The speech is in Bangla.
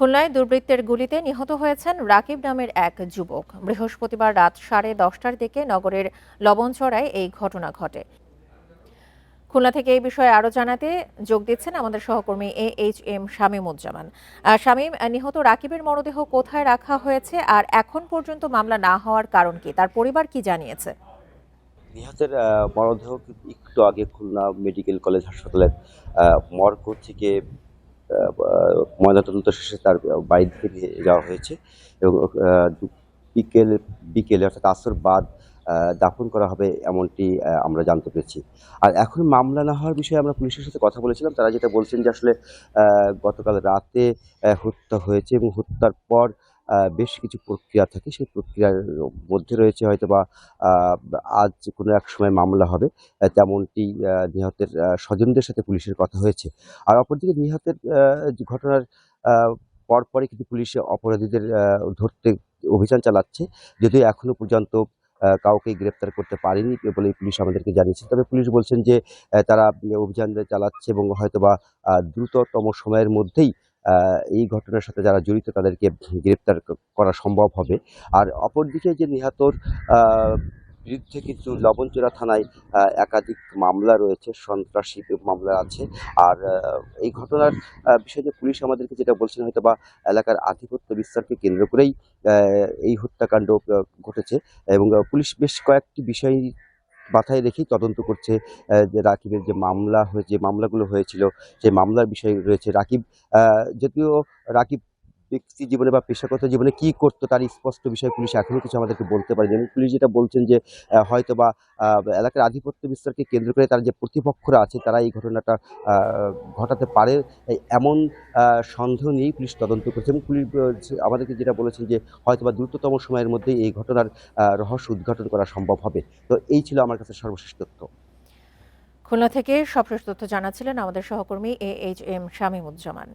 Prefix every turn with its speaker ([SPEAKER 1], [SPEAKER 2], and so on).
[SPEAKER 1] খুলনায় দুর্বৃত্তের গুলিতে নিহত হয়েছেন রাকিব নামের এক যুবক। বৃহস্পতিবার রাত 10:30টার দিকে নগরের লবণচড়ায় এই ঘটনা ঘটে। খুলনা থেকে এই বিষয়ে আরও জানাতে যোগ দিচ্ছেন আমাদের সহকর্মী AHM শামীমুজ্জামান। শামীম, নিহত রাকিবের মরদেহ কোথায় রাখা হয়েছে আর এখন পর্যন্ত মামলা না হওয়ার কারণ কি? তার পরিবার কি জানিয়েছে?
[SPEAKER 2] নিহতের মরদেহ কিন্তু একটু আগে খুলনা মেডিকেল কলেজ হাসপাতালের মর্গ থেকে ময়নাতদন্ত শেষে তার বাড়ি থেকে নিয়ে যাওয়া হয়েছে এবং বিকেলে বিকেলে অর্থাৎ আসর বাদ দাফন করা হবে এমনটি আমরা জানতে পেরেছি। আর এখন মামলা না হওয়ার বিষয়ে আমরা পুলিশের সাথে কথা বলেছিলাম। তারা যেটা বলছেন যে আসলে গতকাল রাতে হত্যা হয়েছে এবং হত্যার পর বেশ কিছু প্রক্রিয়া থাকে। সেই প্রক্রিয়ার মধ্যে রয়েছে হয়তোবা আ আজ কোনো এক সময় মামলা হবে। তেমনটি নিহতের স্বজনদের সাথে পুলিশের কথা হয়েছে। আর অপরদিকে নিহতের যে ঘটনার আ পরপরই কিন্তু পুলিশ অপরাধীদের ধরতে অভিযান চালাচ্ছে। যদিও এখনো পর্যন্ত কাউকেই গ্রেপ্তার করতে পারেনি বলে পুলিশ আমাদেরকে জানিয়েছে। তবে পুলিশ বলছেন যে তারা অভিযান চালাচ্ছে এবং হয়তোবা দ্রুততম সময়ের মধ্যেই আ এই ঘটনার সাথে যারা জড়িত তাদেরকে গ্রেপ্তার করা সম্ভব হবে। আর অপরদিকে যে নিহতর আ বিরুদ্ধে কিন্তু লবণচূড়া থানায় একাধিক মামলা রয়েছে, সন্ত্রাসী মামলা আছে। আর এই ঘটনার বিষয়ে পুলিশ আমাদেরকে যেটা বলছেন হয়তোবা এলাকার আধিপত্য বিস্তারকে কেন্দ্র করেই আ এই হত্যাকাণ্ড ঘটেছে এবং পুলিশ বেশ কয়েকটি বিষয় মাথায় রেখেই তদন্ত করছে। যে রাকিবের যে মামলাগুলো হয়েছিল, সেই মামলার বিষয় রয়েছে। আ যদিও রাকিব ব্যক্তি জীবনে বা পেশাগত জীবনে কি করতো তার স্পষ্ট বিষয় পুলিশ এখনো কিছু আমাদেরকে বলতে পারেনি এবং পুলিশ যেটা বলছেন যে হয়তোবা আ এলাকার আধিপত্য বিস্তারকে কেন্দ্র করে তার যে প্রতিপক্ষরা আছে তারা এই ঘটনাটা আ ঘটাতে পারে এমন আ সন্দেহ নিয়েই পুলিশ তদন্ত করছে এবং পুলিশ আমাদেরকে যেটা বলেছেন যে হয়তোবা দ্রুততম সময়ের মধ্যেই এই ঘটনার রহস্য উদ্ঘাটন করা সম্ভব হবে। তো এই ছিল আমার কাছে সর্বশেষ তথ্য।
[SPEAKER 1] খুলনা থেকে সবশেষ তথ্য জানাচ্ছিলেন আমাদের সহকর্মী AHM শামীমুজ্জামান।